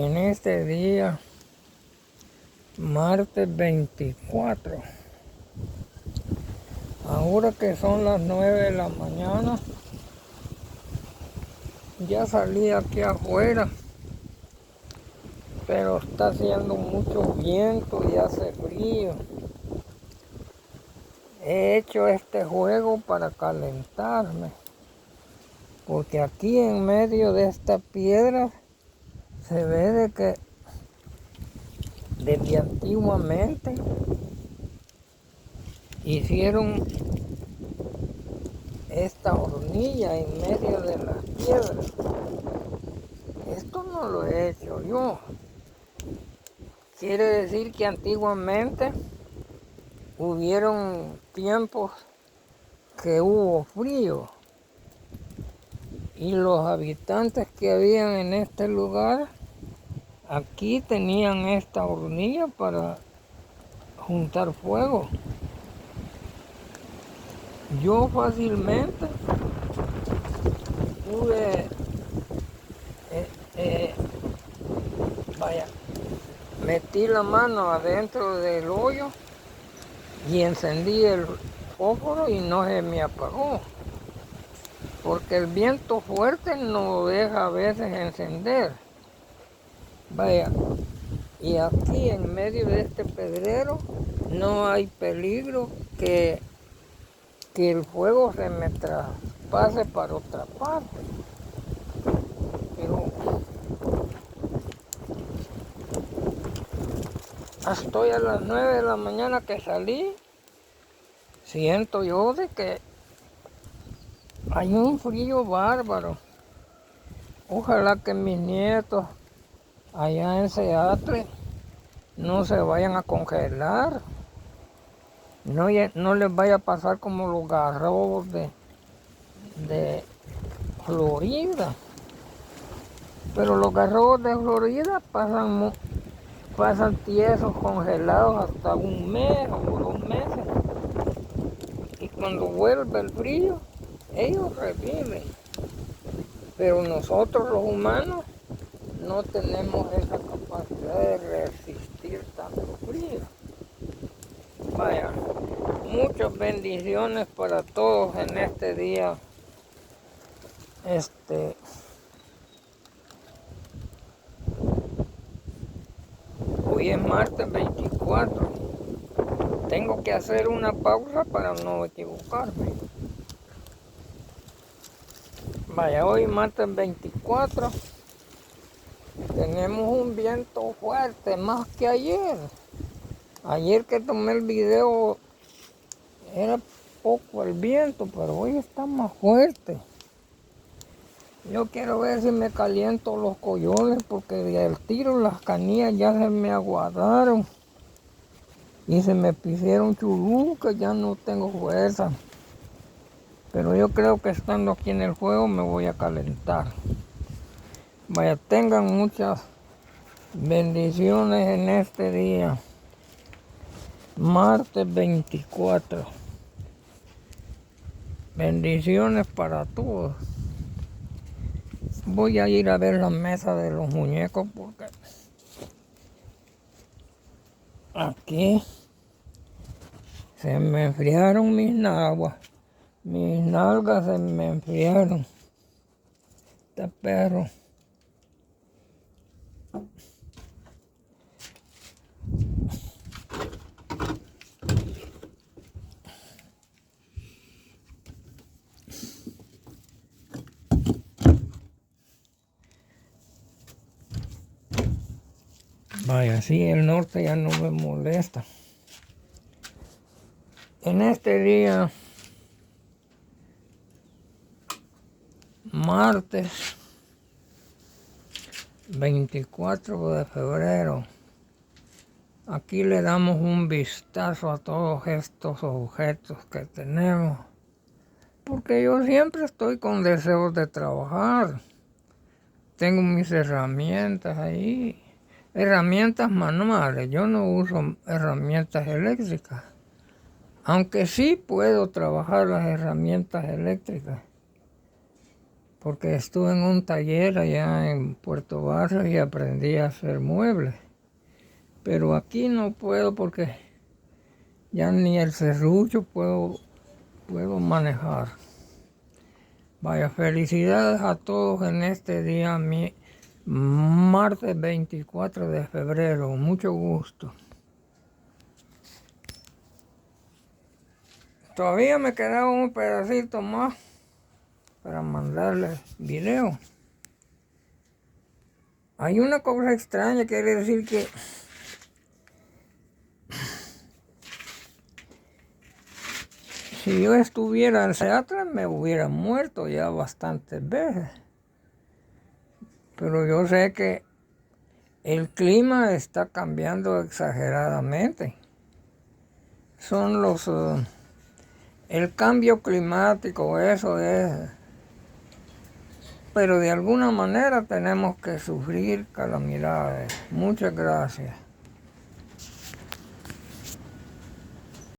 En este día, martes 24, ahora que son las 9 de la mañana, ya salí aquí afuera, pero está haciendo mucho viento y hace frío. He hecho este juego para calentarme, porque aquí en medio de esta piedra se ve de que desde antiguamente hicieron esta hornilla en medio de las piedras. Esto no lo he hecho yo. Quiere decir que antiguamente hubieron tiempos que hubo frío y los habitantes que habían en este lugar aquí tenían esta hornilla para juntar fuego. Yo fácilmente pude, eh, eh, vaya, metí la mano adentro del hoyo y encendí el fósforo y no se me apagó, porque el viento fuerte no deja a veces encender. Vaya, y aquí en medio de este pedrero no hay peligro que el fuego se me traspase para otra parte. Pero estoy a las 9 de la mañana que salí, siento yo de que hay un frío bárbaro. Ojalá que mis nietos allá en Seattle no se vayan a congelar, no les vaya a pasar como los garrobos de Florida. Pero los garrobos de Florida pasan tiesos, congelados hasta un mes o 2 meses. Y cuando vuelve el frío, ellos reviven. Pero nosotros los humanos no tenemos esa capacidad de resistir tanto frío. Vaya, muchas bendiciones para todos en este día. Hoy es martes 24. Tengo que hacer una pausa para no equivocarme. Vaya, hoy martes 24. Tenemos un viento fuerte, más que ayer. Ayer que tomé el video era poco el viento, pero hoy está más fuerte. Yo quiero ver si me caliento los collones, porque del tiro las canillas ya se me aguadaron y se me pusieron chulucas, ya no tengo fuerza. Pero yo creo que estando aquí en el juego me voy a calentar. Vaya, tengan muchas bendiciones en este día, martes 24. Bendiciones para todos. Voy a ir a ver la mesa de los muñecos porque aquí se me enfriaron mis nalgas. Mis nalgas se me enfriaron. Este perro. Vaya, así el norte ya no me molesta. En este día, martes 24 de febrero, aquí le damos un vistazo a todos estos objetos que tenemos, porque yo siempre estoy con deseos de trabajar. Tengo mis herramientas ahí, herramientas manuales, yo no uso herramientas eléctricas, aunque sí puedo trabajar las herramientas eléctricas. porque estuve en un taller allá en Puerto Barrio y aprendí a hacer muebles. Pero aquí no puedo porque ya ni el serrucho puedo manejar. Vaya, felicidades a todos en este día, martes 24 de febrero. Mucho gusto. Todavía me quedaba un pedacito más para mandarles video. Hay una cosa extraña, quiere decir que si yo estuviera en Seattle me hubiera muerto ya bastantes veces. Pero yo sé que el clima está cambiando exageradamente. Son el cambio climático, eso es. Pero de alguna manera tenemos que sufrir calamidades. Muchas gracias.